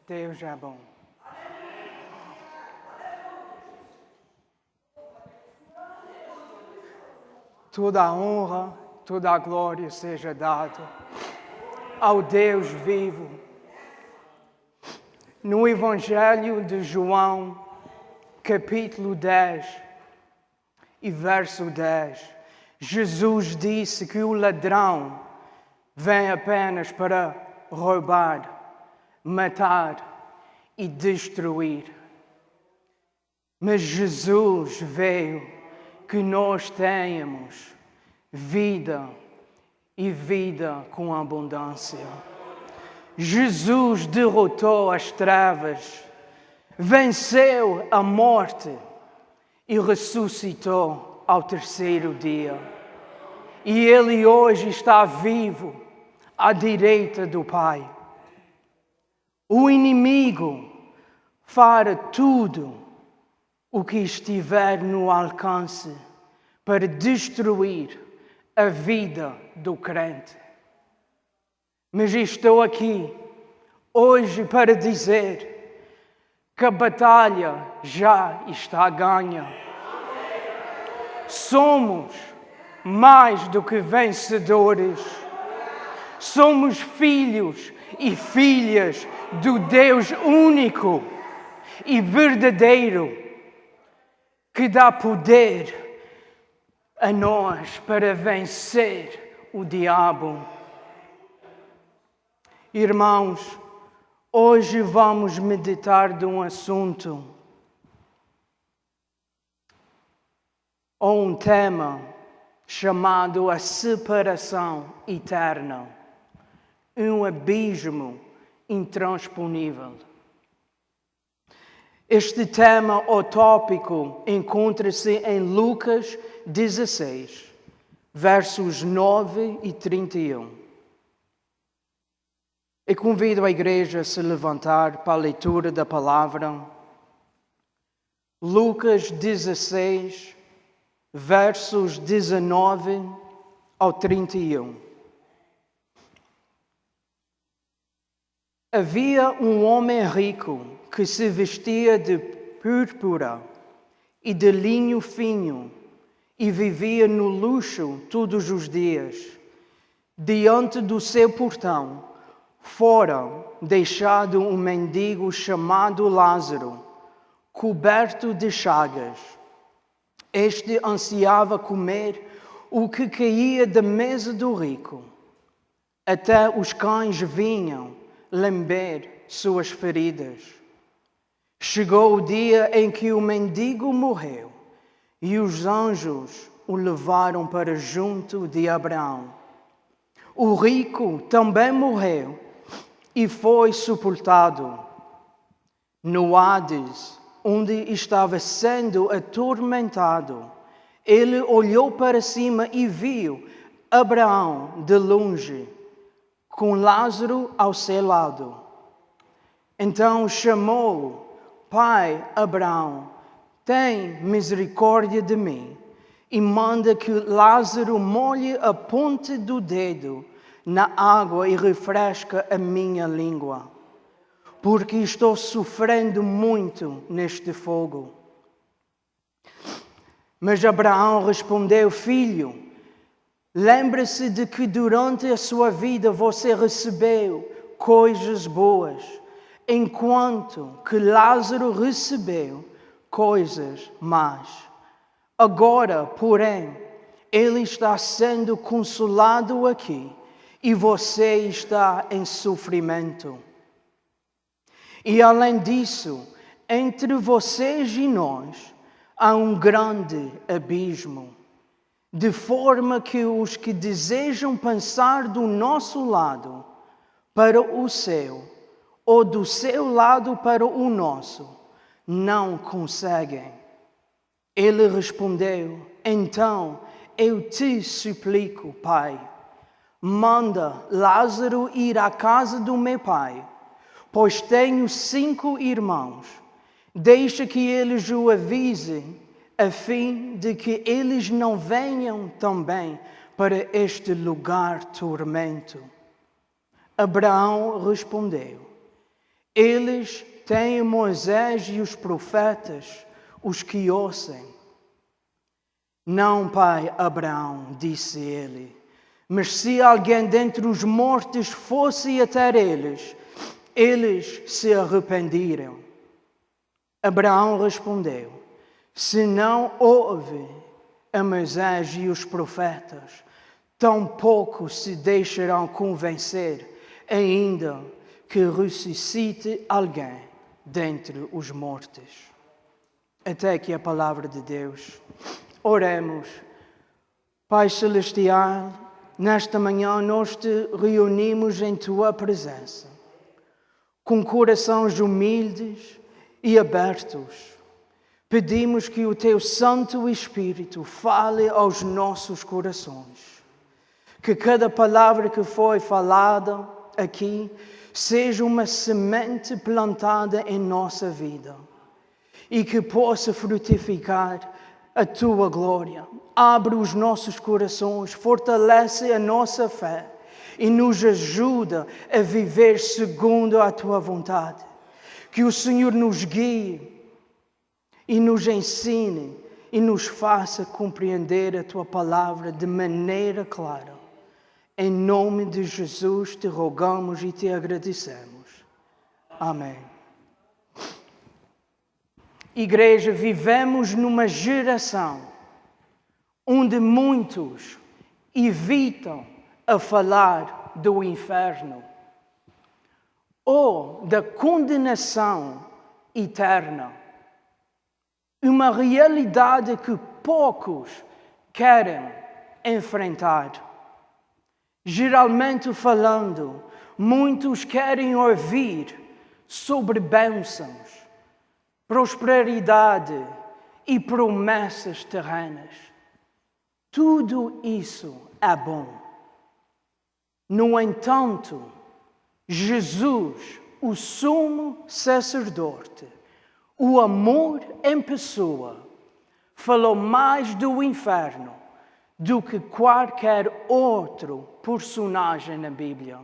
Deus é bom. Toda a honra, toda a glória seja dada ao Deus vivo. No Evangelho de João, capítulo 10 e verso 10, Jesus disse que o ladrão vem apenas para roubar, matar e destruir. Mas Jesus veio que nós tenhamos vida e vida com abundância. Jesus derrotou as trevas, venceu a morte e ressuscitou ao terceiro dia. E Ele hoje está vivo à direita do Pai. O inimigo fará tudo o que estiver no alcance para destruir a vida do crente. Mas estou aqui hoje para dizer que a batalha já está ganha. Somos mais do que vencedores. Somos filhos e filhas do Deus único e verdadeiro, que dá poder a nós para vencer o diabo. Irmãos, hoje vamos meditar de um assunto ou um tema chamado a separação eterna, um abismo intransponível. Este tema ou tópico encontra-se em Lucas 16, versos 9 e 31. Eu convido a igreja a se levantar para a leitura da palavra. Lucas 16, versos 19 ao 31. Havia um homem rico que se vestia de púrpura e de linho fino e vivia no luxo todos os dias. Diante do seu portão fora deixado um mendigo chamado Lázaro, coberto de chagas. Este ansiava comer o que caía da mesa do rico. Até os cães vinham lamber suas feridas. Chegou o dia em que o mendigo morreu e os anjos o levaram para junto de Abraão. O rico também morreu e foi sepultado. No Hades, onde estava sendo atormentado, ele olhou para cima e viu Abraão de longe, com Lázaro ao seu lado. Então chamou: Pai Abraão, tem misericórdia de mim e manda que Lázaro molhe a ponta do dedo na água e refresque a minha língua, porque estou sofrendo muito neste fogo. Mas Abraão respondeu: Filho, lembre-se de que durante a sua vida você recebeu coisas boas, enquanto que Lázaro recebeu coisas más. Agora, porém, ele está sendo consolado aqui e você está em sofrimento. E além disso, entre vocês e nós há um grande abismo, de forma que os que desejam passar do nosso lado para o seu, ou do seu lado para o nosso, não conseguem. Ele respondeu: Então eu te suplico, Pai, manda Lázaro ir à casa do meu pai, pois tenho 5 irmãos. Deixa que eles o avisem, a fim de que eles não venham também para este lugar tormento. Abraão respondeu: eles têm Moisés e os profetas, os que ouçam. Não, pai Abraão, disse ele, mas se alguém dentre os mortos fosse até eles se arrependeram. Abraão respondeu: se não ouve a Moisés e os profetas, tampouco se deixarão convencer, ainda que ressuscite alguém dentre os mortos. Até aqui a palavra de Deus. Oremos. Pai Celestial, nesta manhã nós te reunimos em Tua presença, com corações humildes e abertos. Pedimos que o Teu Santo Espírito fale aos nossos corações. Que cada palavra que foi falada aqui seja uma semente plantada em nossa vida e que possa frutificar a Tua glória. Abre os nossos corações, fortalece a nossa fé e nos ajuda a viver segundo a Tua vontade. Que o Senhor nos guie e nos ensine e nos faça compreender a Tua palavra de maneira clara. Em nome de Jesus te rogamos e te agradecemos. Amém. Igreja, vivemos numa geração onde muitos evitam a falar do inferno ou da condenação eterna. Uma realidade que poucos querem enfrentar. Geralmente falando, muitos querem ouvir sobre bênçãos, prosperidade e promessas terrenas. Tudo isso é bom. No entanto, Jesus, o sumo sacerdote, o amor em pessoa, falou mais do inferno do que qualquer outro personagem na Bíblia.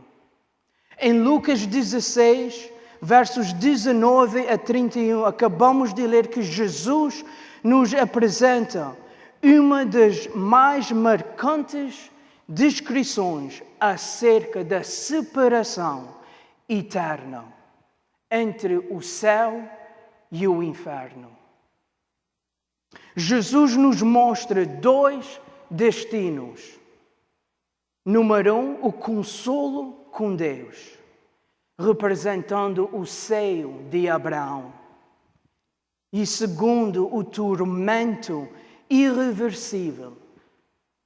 Em Lucas 16, versos 19 a 31, acabamos de ler que Jesus nos apresenta uma das mais marcantes descrições acerca da separação eterna entre o céu e o inferno. Jesus nos mostra dois destinos. Número 1, o consolo com Deus, representando o seio de Abraão. E segundo, o tormento irreversível,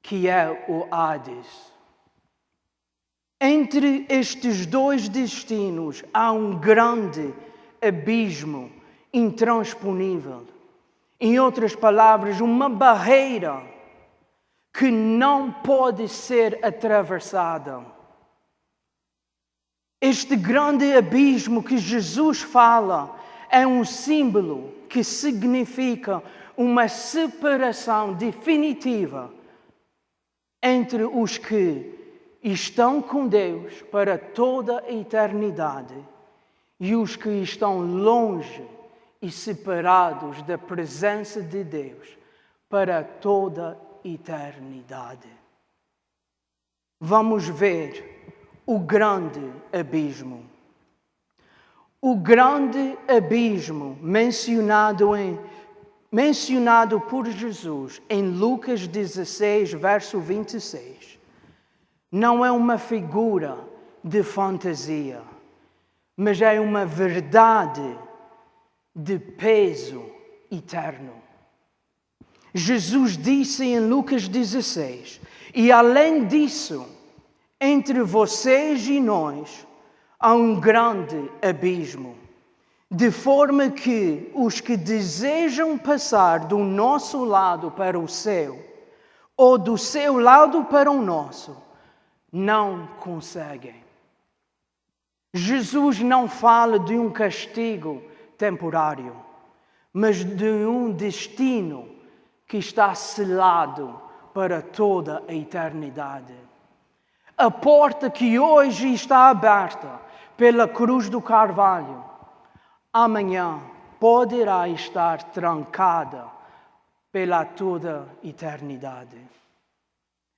que é o Hades. Entre estes dois destinos há um grande abismo intransponível. Em outras palavras, uma barreira que não pode ser atravessada. Este grande abismo que Jesus fala é um símbolo que significa uma separação definitiva entre os que estão com Deus para toda a eternidade e os que estão longe e separados da presença de Deus para toda a eternidade. Vamos ver o grande abismo. O grande abismo mencionado por Jesus em Lucas 16, verso 26, não é uma figura de fantasia, mas é uma verdade de peso eterno. Jesus disse em Lucas 16, e além disso, entre vocês e nós, há um grande abismo, de forma que os que desejam passar do nosso lado para o seu, ou do seu lado para o nosso, não conseguem. Jesus não fala de um castigo temporário. mas de um destino que está selado para toda a eternidade. A porta que hoje está aberta pela cruz do Carvalho, amanhã poderá estar trancada pela toda a eternidade.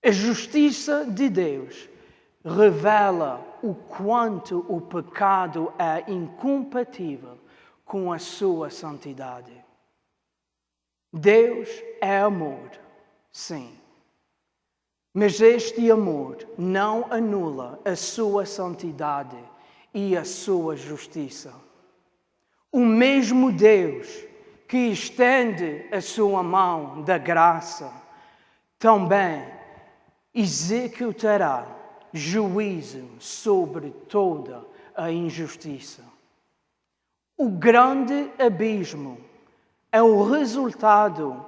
A justiça de Deus revela o quanto o pecado é incompatível com a sua santidade. Deus é amor, sim. Mas este amor não anula a sua santidade e a sua justiça. O mesmo Deus que estende a sua mão da graça também executará juízo sobre toda a injustiça. O grande abismo é o resultado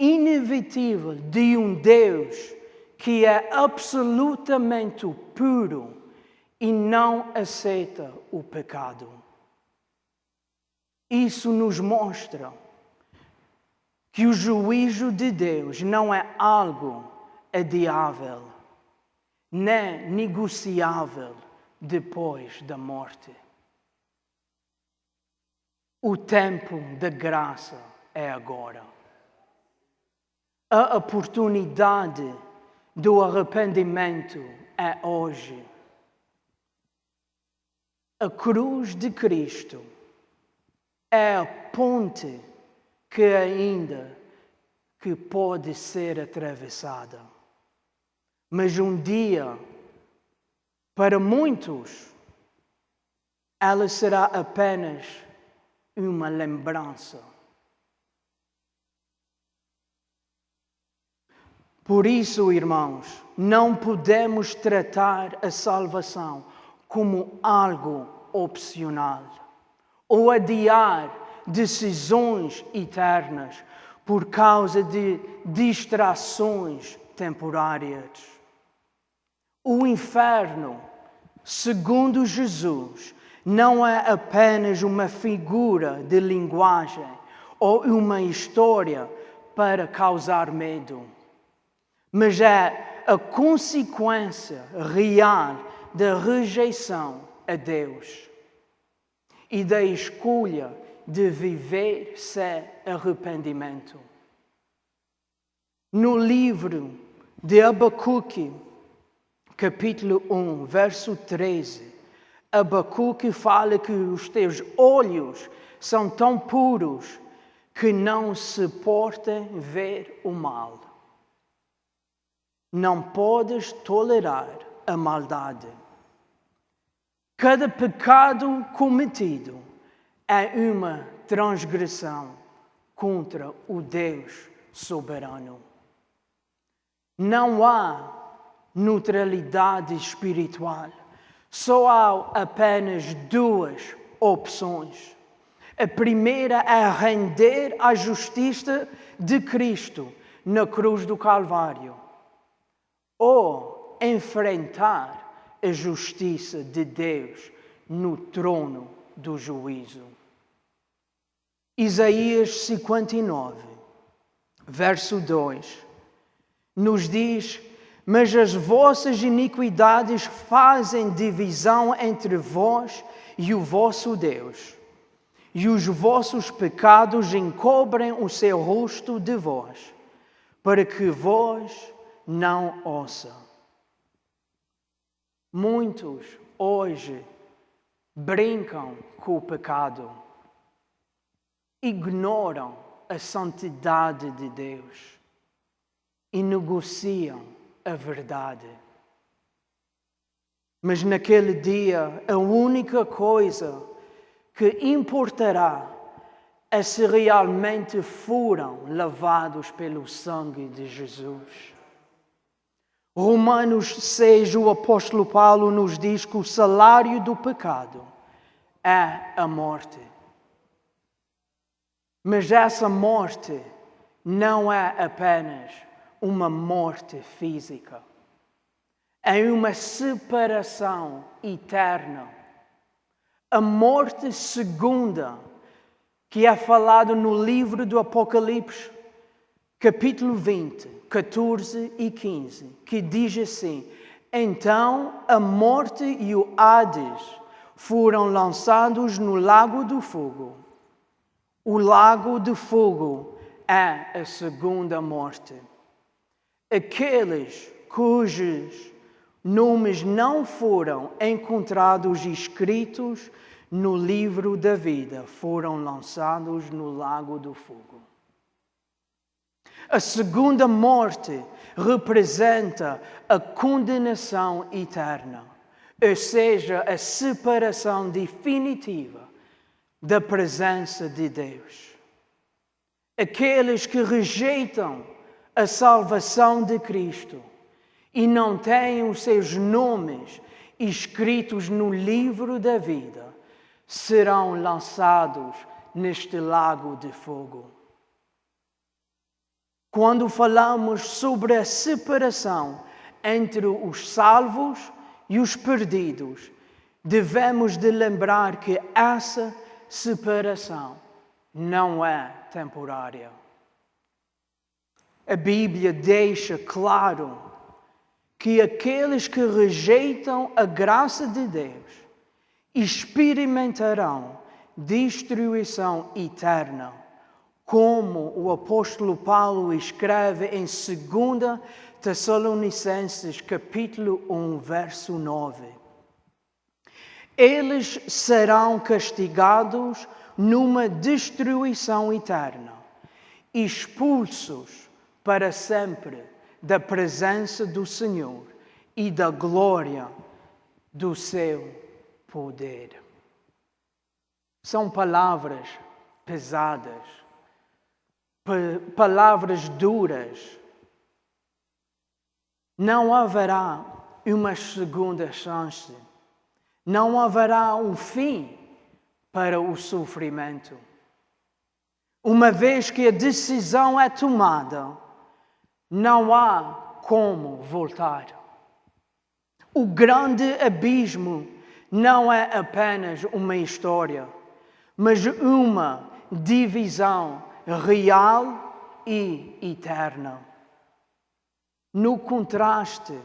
inevitável de um Deus que é absolutamente puro e não aceita o pecado. Isso nos mostra que o juízo de Deus não é algo adiável, nem negociável depois da morte. O tempo da graça é agora. A oportunidade do arrependimento é hoje. A cruz de Cristo é a ponte que pode ser atravessada. Mas um dia, para muitos, ela será apenas uma lembrança. Por isso, irmãos, não podemos tratar a salvação como algo opcional ou adiar decisões eternas por causa de distrações temporárias. O inferno, segundo Jesus, não é apenas uma figura de linguagem ou uma história para causar medo, mas é a consequência real da rejeição a Deus e da escolha de viver sem arrependimento. No livro de Abacuque, capítulo 1, verso 13, Abacuque fala que os teus olhos são tão puros que não suportam ver o mal. Não podes tolerar a maldade. Cada pecado cometido é uma transgressão contra o Deus soberano. Não há neutralidade espiritual. Só há apenas duas opções. A primeira é render à justiça de Cristo na cruz do Calvário, ou enfrentar a justiça de Deus no trono do juízo. Isaías 59, verso 2, nos diz: mas as vossas iniquidades fazem divisão entre vós e o vosso Deus, e os vossos pecados encobrem o seu rosto de vós, para que vós não ouça. Muitos hoje brincam com o pecado, ignoram a santidade de Deus e negociam a verdade. Mas naquele dia, a única coisa que importará é se realmente foram lavados pelo sangue de Jesus. Romanos 6, o apóstolo Paulo nos diz que o salário do pecado é a morte. Mas essa morte não é apenas uma morte física. É uma separação eterna. A morte segunda que é falado no livro do Apocalipse, capítulo 20, 14 e 15, que diz assim: então a morte e o Hades foram lançados no lago do fogo. O lago do fogo é a segunda morte. Aqueles cujos nomes não foram encontrados escritos no livro da vida foram lançados no lago do fogo. A segunda morte representa a condenação eterna, ou seja, a separação definitiva da presença de Deus. Aqueles que rejeitam a salvação de Cristo e não têm os seus nomes escritos no livro da vida serão lançados neste lago de fogo. Quando falamos sobre a separação entre os salvos e os perdidos, devemos de lembrar que essa separação não é temporária. A Bíblia deixa claro que aqueles que rejeitam a graça de Deus experimentarão destruição eterna, como o apóstolo Paulo escreve em 2 Tessalonicenses, capítulo 1, verso 9. Eles serão castigados numa destruição eterna, expulsos para sempre da presença do Senhor e da glória do seu poder. São palavras pesadas, palavras duras. Não haverá uma segunda chance. Não haverá um fim para o sofrimento. Uma vez que a decisão é tomada, não há como voltar. O grande abismo não é apenas uma história, mas uma divisão real e eterna. No contraste,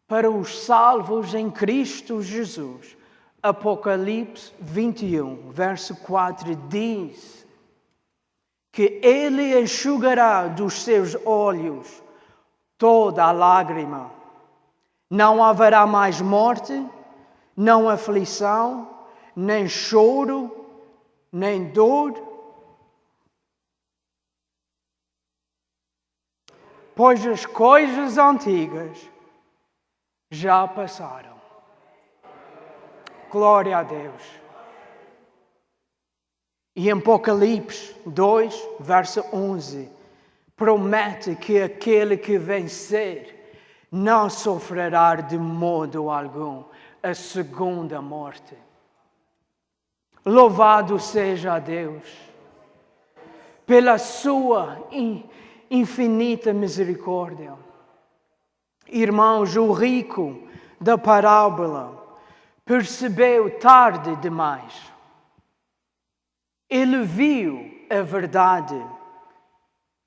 para os salvos em Cristo Jesus, Apocalipse 21, verso 4 diz que Ele enxugará dos seus olhos toda a lágrima. Não haverá mais morte, não aflição, nem choro, nem dor, pois as coisas antigas já passaram. Glória a Deus. E em Apocalipse 2, verso 11, promete que aquele que vencer não sofrerá de modo algum a segunda morte. Louvado seja a Deus pela sua infinita misericórdia. Irmãos, o rico da parábola percebeu tarde demais. Ele viu a verdade,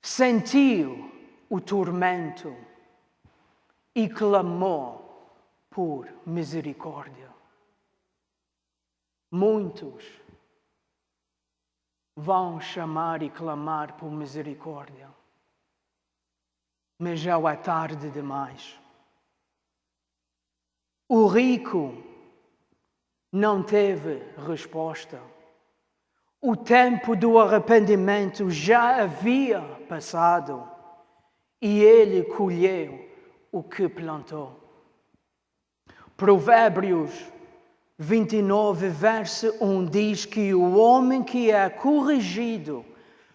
sentiu o tormento e clamou por misericórdia. Muitos vão chamar e clamar por misericórdia, mas já é tarde demais. O rico não teve resposta. O tempo do arrependimento já havia passado e ele colheu o que plantou. Provérbios 29, verso 1 diz que o homem que é corrigido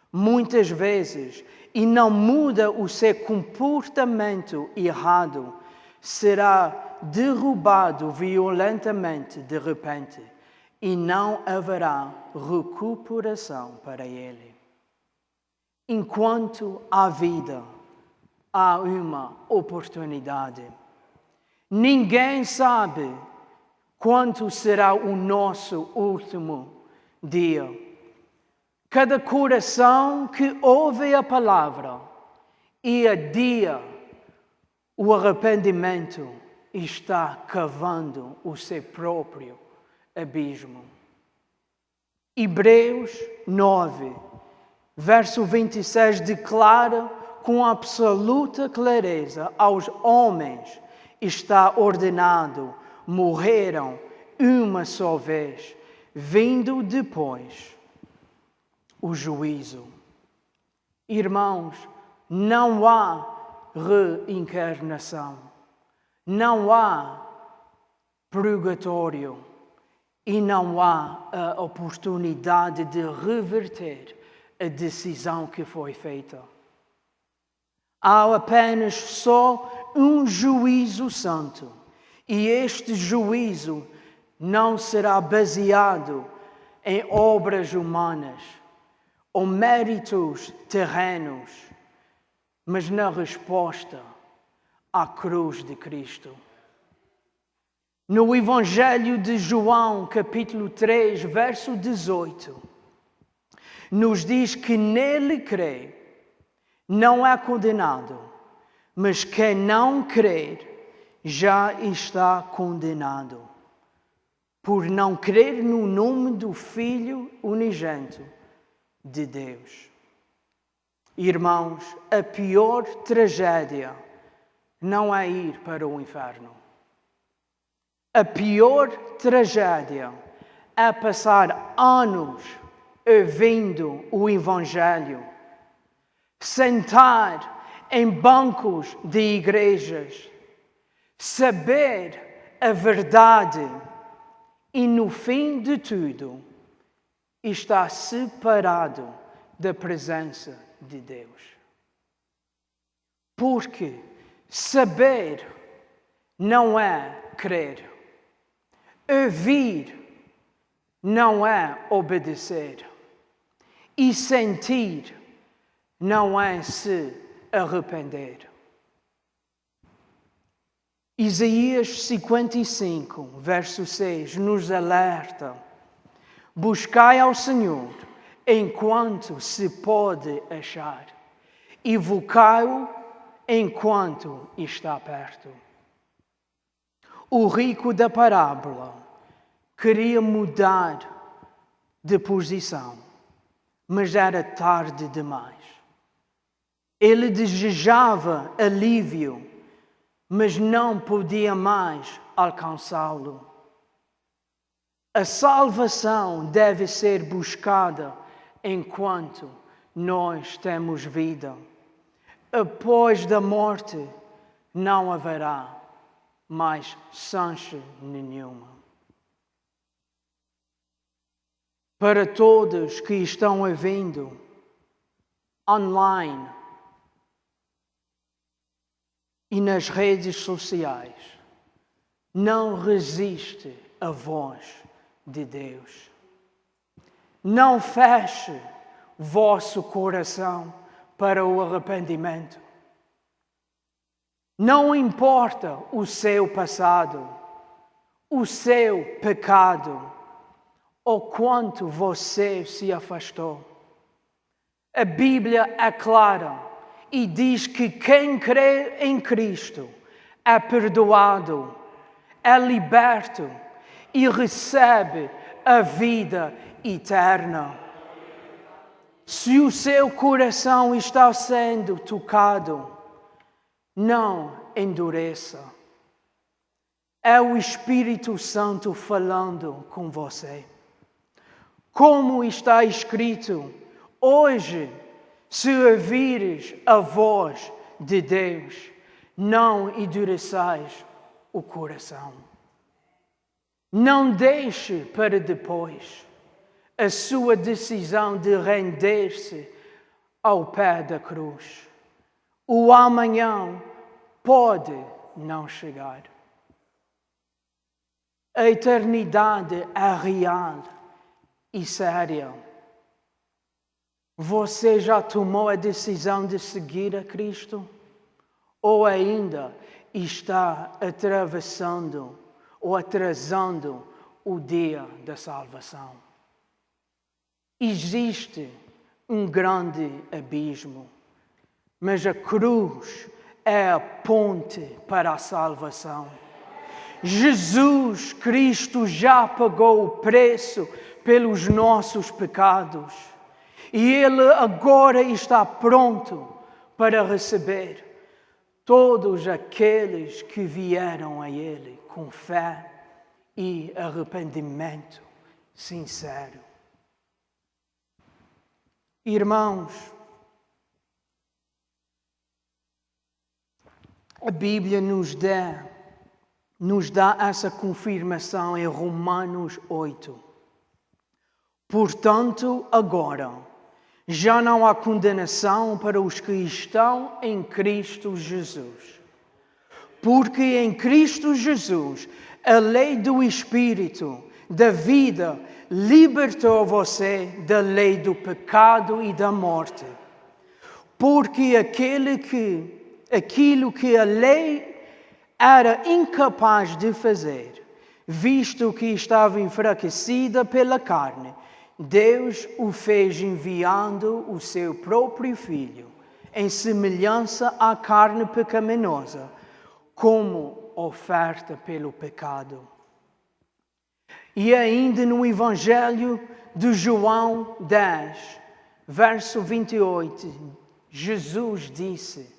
muitas vezes e não muda o seu comportamento errado será derrubado violentamente de repente e não haverá recuperação para ele. Enquanto há vida, há uma oportunidade. Ninguém sabe quanto será o nosso último dia. Cada coração que ouve a palavra e adia o arrependimento está cavando o seu próprio abismo. Hebreus 9, verso 26 declara com absoluta clareza: aos homens está ordenado, morreram uma só vez, vindo depois o juízo. Irmãos, não há reencarnação, não há purgatório e não há a oportunidade de reverter a decisão que foi feita. Há apenas só um juízo santo, e este juízo não será baseado em obras humanas ou méritos terrenos, mas na resposta à cruz de Cristo. No Evangelho de João, capítulo 3, verso 18, nos diz que nele crê não é condenado, mas quem não crer já está condenado, por não crer no nome do Filho unigênito de Deus. Irmãos, a pior tragédia não é ir para o inferno. A pior tragédia é passar anos ouvindo o Evangelho, sentar em bancos de igrejas, saber a verdade e, no fim de tudo, estar separado da presença de Deus. Porque saber não é crer. Ouvir não é obedecer. E sentir não é se arrepender. Isaías 55, verso 6, nos alerta: buscai ao Senhor enquanto se pode achar, invocai-o enquanto está perto. O rico da parábola queria mudar de posição, mas era tarde demais. Ele desejava alívio, mas não podia mais alcançá-lo. A salvação deve ser buscada enquanto nós temos vida. Após da morte não haverá mais chance nenhuma. Para todos que estão ouvindo online e nas redes sociais, não resiste à voz de Deus. Não feche vosso coração para o arrependimento. Não importa o seu passado, o seu pecado, ou quanto você se afastou. A Bíblia é clara e diz que quem crê em Cristo é perdoado, é liberto e recebe a vida eterna. Se o seu coração está sendo tocado, não endureça. É o Espírito Santo falando com você. Como está escrito, hoje, se ouvires a voz de Deus, não endureçais o coração. Não deixe para depois a sua decisão de render-se ao pé da cruz. O amanhã pode não chegar. A eternidade é real e séria. Você já tomou a decisão de seguir a Cristo? Ou ainda está atravessando ou atrasando o dia da salvação? Existe um grande abismo, mas a cruz é a ponte para a salvação. Jesus Cristo já pagou o preço pelos nossos pecados e Ele agora está pronto para receber todos aqueles que vieram a Ele com fé e arrependimento sincero. Irmãos, a Bíblia nos dá essa confirmação em Romanos 8. Portanto, agora, já não há condenação para os que estão em Cristo Jesus. Porque em Cristo Jesus, a lei do Espírito, da vida, libertou você da lei do pecado e da morte. Porque aquilo que a lei era incapaz de fazer, visto que estava enfraquecida pela carne, Deus o fez enviando o seu próprio Filho, em semelhança à carne pecaminosa, como oferta pelo pecado. E ainda no Evangelho de João 10, verso 28, Jesus disse: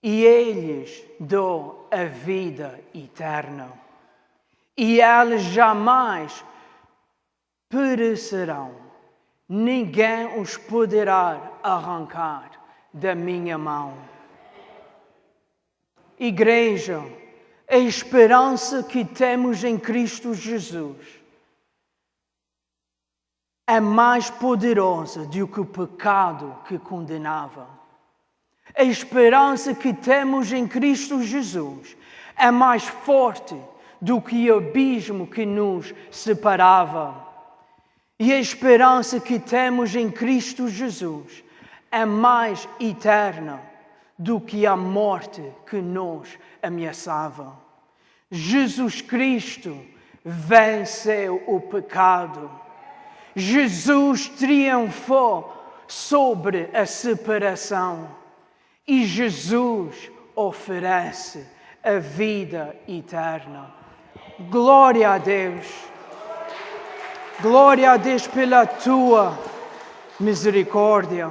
"E eles dou a vida eterna, e eles jamais perecerão, ninguém os poderá arrancar da minha mão." Igreja, a esperança que temos em Cristo Jesus é mais poderosa do que o pecado que condenava. A esperança que temos em Cristo Jesus é mais forte do que o abismo que nos separava. E a esperança que temos em Cristo Jesus é mais eterna do que a morte que nos ameaçava. Jesus Cristo venceu o pecado. Jesus triunfou sobre a separação. E Jesus oferece a vida eterna. Glória a Deus. Glória a Deus pela tua misericórdia.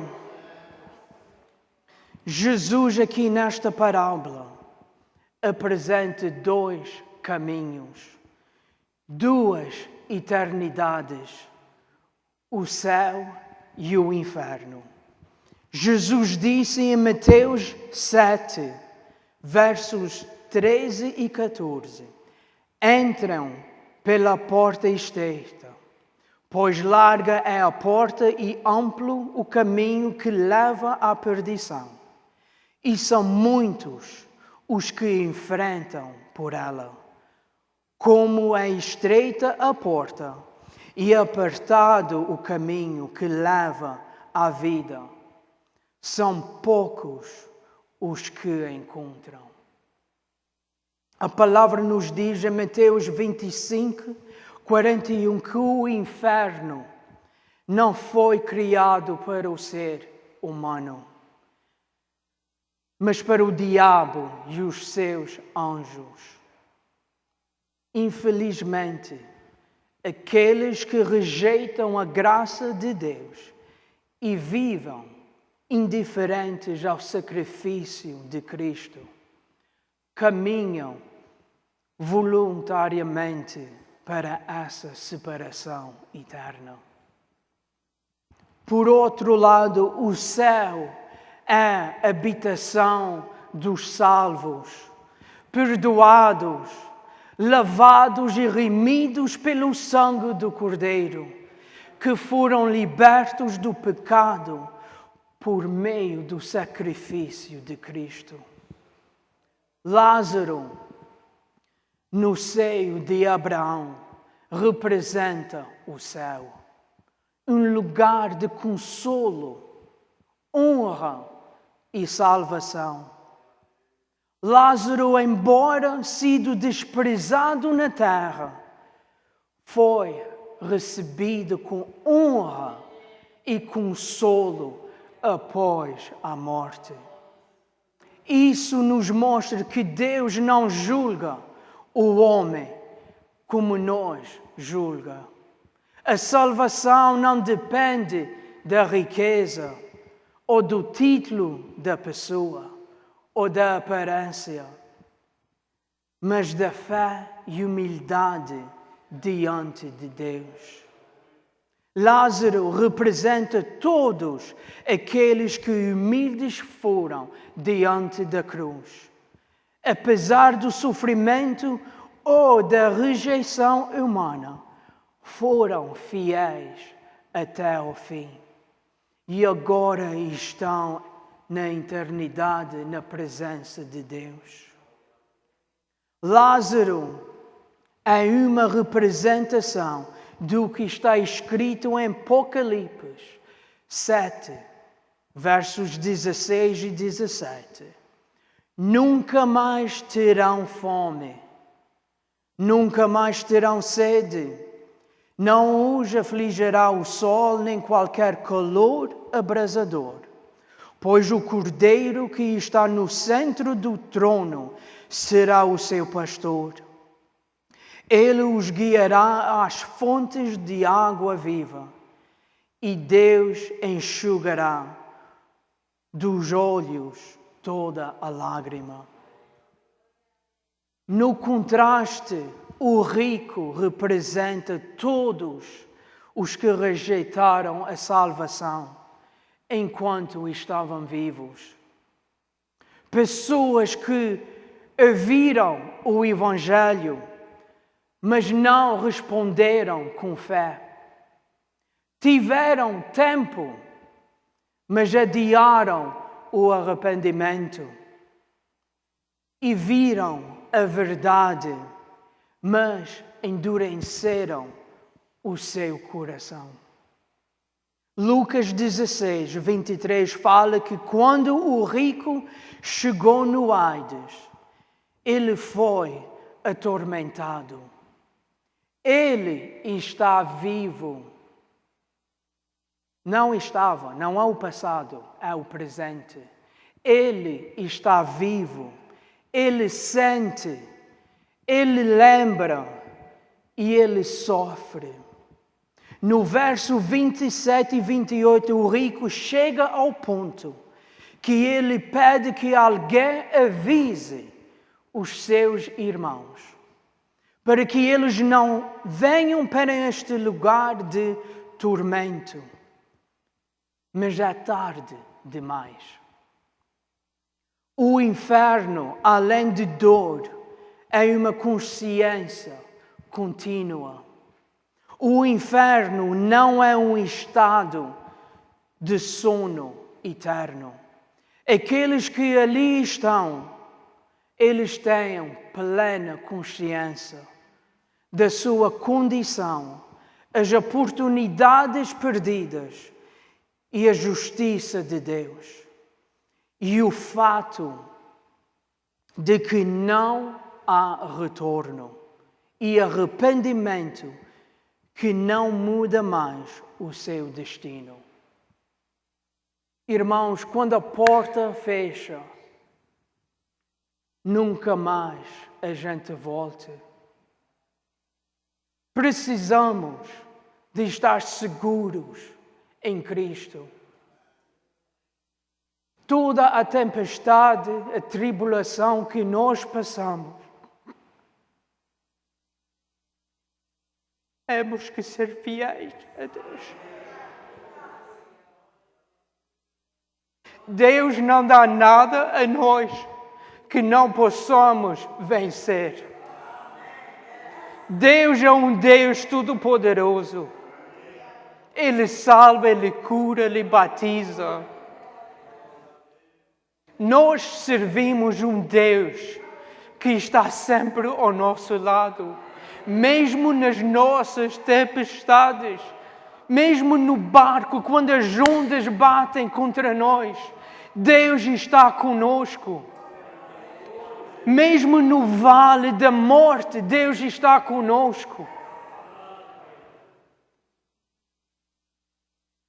Jesus aqui nesta parábola apresenta dois caminhos, duas eternidades, o céu e o inferno. Jesus disse em Mateus 7, versos 13 e 14, "Entram pela porta estreita, pois larga é a porta e amplo o caminho que leva à perdição, e são muitos os que enfrentam por ela. Como é estreita a porta e apertado o caminho que leva à vida, são poucos os que a encontram." A palavra nos diz em Mateus 25, 41, que o inferno não foi criado para o ser humano, mas para o diabo e os seus anjos. Infelizmente, aqueles que rejeitam a graça de Deus e vivem indiferentes ao sacrifício de Cristo, caminham voluntariamente para essa separação eterna. Por outro lado, o céu é a habitação dos salvos, perdoados, lavados e remidos pelo sangue do Cordeiro, que foram libertos do pecado por meio do sacrifício de Cristo. Lázaro, no seio de Abraão, representa o céu, um lugar de consolo, honra e salvação. Lázaro, embora sido desprezado na terra, foi recebido com honra e consolo após a morte. Isso nos mostra que Deus não julga o homem como nós julga. A salvação não depende da riqueza ou do título da pessoa ou da aparência, mas da fé e humildade diante de Deus. Lázaro representa todos aqueles que humildes foram diante da cruz. Apesar do sofrimento ou da rejeição humana, foram fiéis até o fim. E agora estão na eternidade, na presença de Deus. Lázaro é uma representação do que está escrito em Apocalipse 7, versos 16 e 17. Nunca mais terão fome, nunca mais terão sede, não os afligirá o sol nem qualquer calor abrasador, pois o Cordeiro que está no centro do trono será o seu pastor. Ele os guiará às fontes de água viva, e Deus enxugará dos olhos toda a lágrima. No contraste, o rico representa todos os que rejeitaram a salvação enquanto estavam vivos. Pessoas que ouviram o Evangelho, mas não responderam com fé. Tiveram tempo, mas adiaram o arrependimento. E viram a verdade, mas endureceram o seu coração. Lucas 16, 23 fala que quando o rico chegou no Hades, ele foi atormentado. Ele está vivo. Não estava, não é o passado, é o presente. Ele está vivo. Ele sente, ele lembra e ele sofre. No verso 27 e 28, o rico chega ao ponto que ele pede que alguém avise os seus irmãos, para que eles não venham para este lugar de tormento. Mas é tarde demais. O inferno, além de dor, é uma consciência contínua. O inferno não é um estado de sono eterno. Aqueles que ali estão, eles têm plena consciência da sua condição, as oportunidades perdidas e a justiça de Deus. E o fato de que não há retorno e arrependimento que não muda mais o seu destino. Irmãos, quando a porta fecha, nunca mais a gente volta. Precisamos de estar seguros em Cristo. Toda a tempestade, a tribulação que nós passamos, temos que ser fiéis a Deus. Deus não dá nada a nós que não possamos vencer. Deus é um Deus todo-poderoso. Ele salva, Ele cura, Ele batiza. Nós servimos um Deus que está sempre ao nosso lado, mesmo nas nossas tempestades, mesmo no barco, quando as ondas batem contra nós, Deus está conosco. Mesmo no vale da morte, Deus está conosco.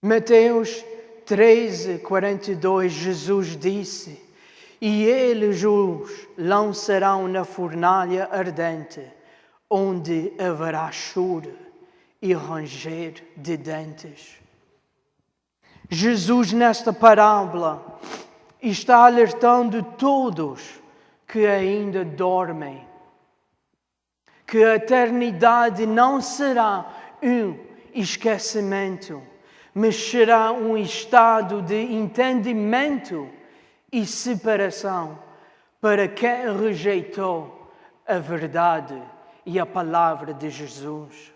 Mateus 13:42, Jesus disse: e eles os lançarão na fornalha ardente, onde haverá choro e ranger de dentes. Jesus, nesta parábola, está alertando todos que ainda dormem, que a eternidade não será um esquecimento, mas será um estado de entendimento e separação para quem rejeitou a verdade e a palavra de Jesus.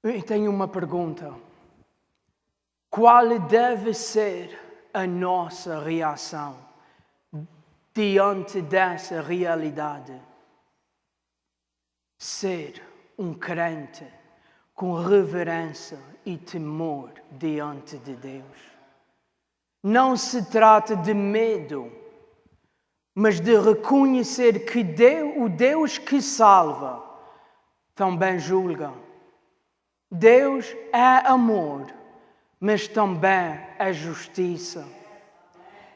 Eu tenho uma pergunta. Qual deve ser a nossa reação diante dessa realidade? Ser um crente com reverência e temor diante de Deus. Não se trata de medo, mas de reconhecer que o Deus que salva também julga. Deus é amor, mas também é justiça.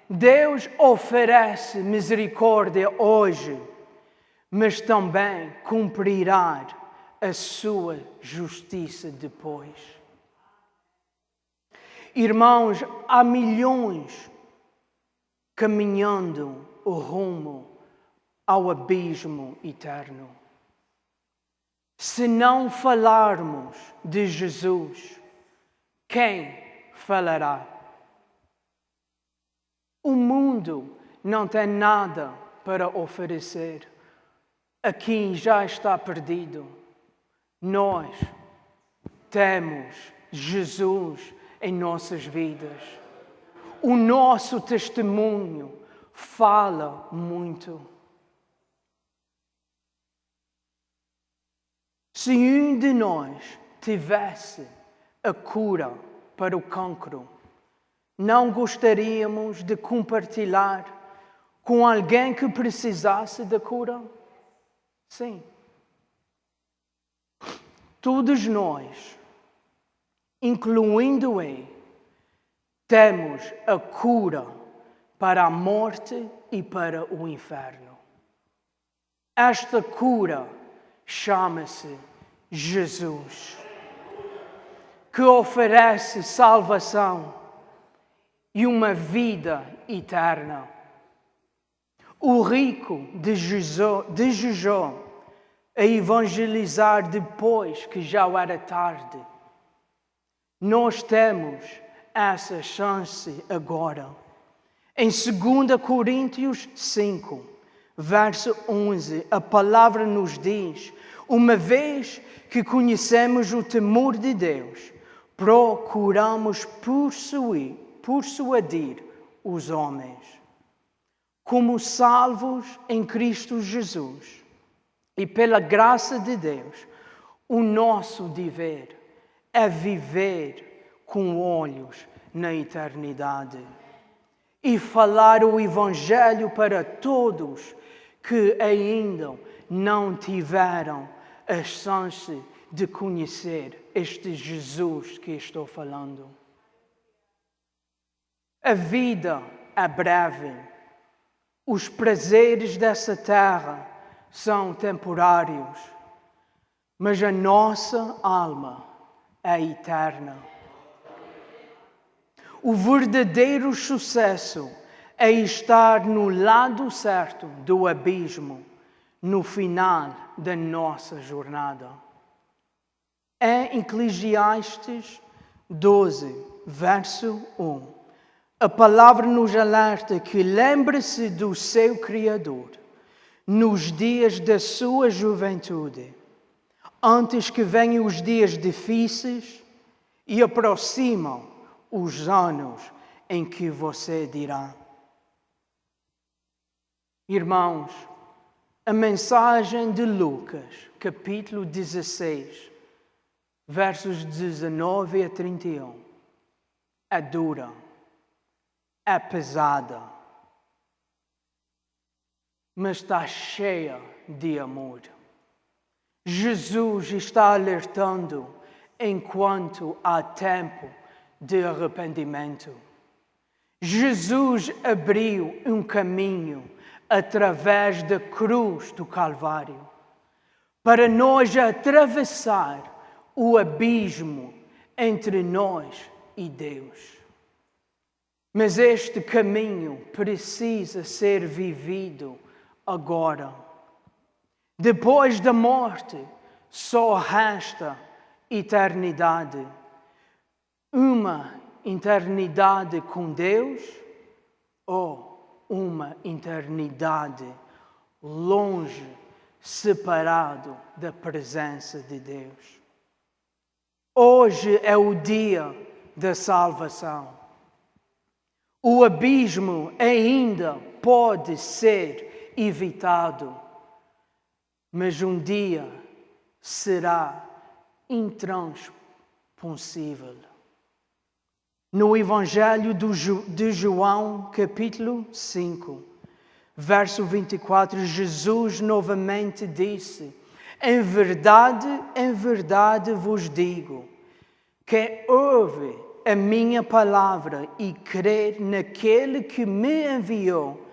Deus oferece misericórdia hoje, mas também cumprirá a sua justiça depois. Irmãos, há milhões caminhando o rumo ao abismo eterno. Se não falarmos de Jesus, quem falará? O mundo não tem nada para oferecer a quem já está perdido. Nós temos Jesus em nossas vidas. O nosso testemunho fala muito. Se um de nós tivesse a cura para o cancro, não gostaríamos de compartilhar com alguém que precisasse da cura? Sim. Todos nós, incluindo eu, temos a cura para a morte e para o inferno. Esta cura chama-se Jesus, que oferece salvação e uma vida eterna. O rico de jejum a evangelizar depois que já era tarde. Nós temos essa chance agora. Em 2 Coríntios 5, verso 11, a palavra nos diz: uma vez que conhecemos o temor de Deus, procuramos persuadir os homens. Como salvos em Cristo Jesus e pela graça de Deus, o nosso dever é viver com olhos na eternidade e falar o Evangelho para todos que ainda não tiveram a chance de conhecer este Jesus que estou falando. A vida é breve. Os prazeres dessa terra são temporários, mas a nossa alma é eterna. O verdadeiro sucesso é estar no lado certo do abismo, no final da nossa jornada. Em Eclesiastes 12, verso 1, a palavra nos alerta que lembre-se do seu Criador nos dias da sua juventude, antes que venham os dias difíceis e aproximam os anos em que você dirá. Irmãos, a mensagem de Lucas, capítulo 16, versos 19 a 31, é dura, é pesada, mas está cheia de amor. Jesus está alertando enquanto há tempo de arrependimento. Jesus abriu um caminho através da cruz do Calvário para nós atravessar o abismo entre nós e Deus. Mas este caminho precisa ser vivido agora. Depois da morte, só resta eternidade. Uma eternidade com Deus ou uma eternidade longe, separado da presença de Deus. Hoje é o dia da salvação. O abismo ainda pode ser evitado, mas um dia será intransponível. No Evangelho de João, capítulo 5, verso 24, Jesus novamente disse: em verdade vos digo, quem ouve a minha palavra e crer naquele que me enviou,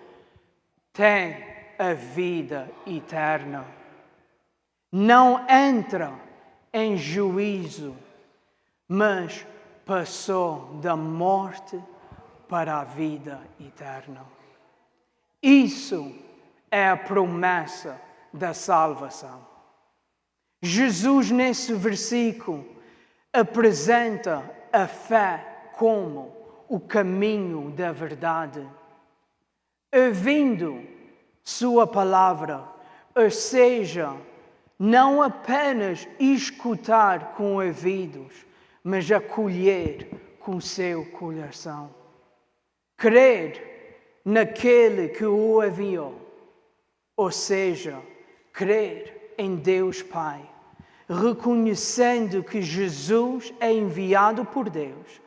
tem a vida eterna. Não entra em juízo, mas passou da morte para a vida eterna. Isso é a promessa da salvação. Jesus, nesse versículo, apresenta a fé como o caminho da verdade. Ouvindo sua palavra, ou seja, não apenas escutar com ouvidos, mas acolher com seu coração. Crer naquele que o enviou, ou seja, crer em Deus Pai, reconhecendo que Jesus é enviado por Deus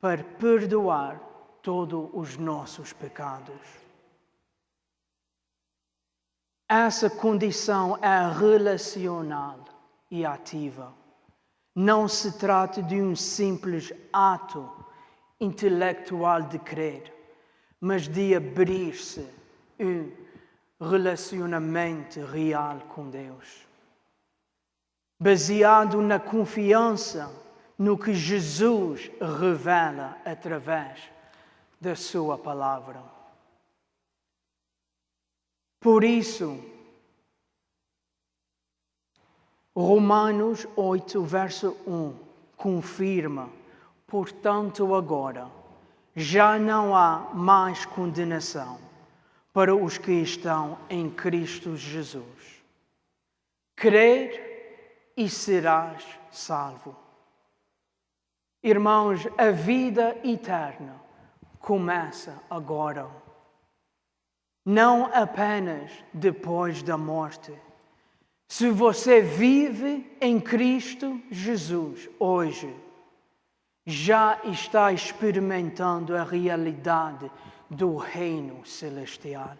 para perdoar todos os nossos pecados. Essa condição é relacional e ativa. Não se trata de um simples ato intelectual de crer, mas de abrir-se um relacionamento real com Deus. Baseado na confiança no que Jesus revela através da sua palavra. Por isso, Romanos 8, verso 1, confirma: portanto agora, já não há mais condenação para os que estão em Cristo Jesus. Crer e serás salvo. Irmãos, a vida eterna começa agora. Não apenas depois da morte. Se você vive em Cristo Jesus hoje, já está experimentando a realidade do reino celestial,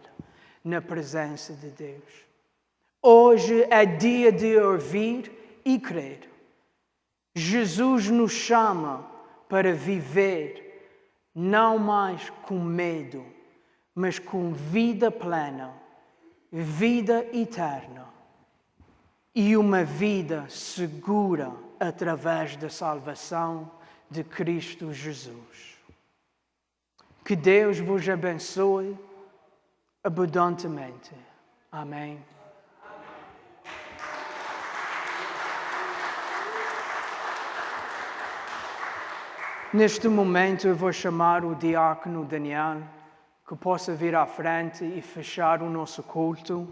na presença de Deus. Hoje é dia de ouvir e crer. Jesus nos chama para viver não mais com medo, mas com vida plena, vida eterna e uma vida segura através da salvação de Cristo Jesus. Que Deus vos abençoe abundantemente. Amém. Neste momento eu vou chamar o diácono Daniel, que possa vir à frente e fechar o nosso culto.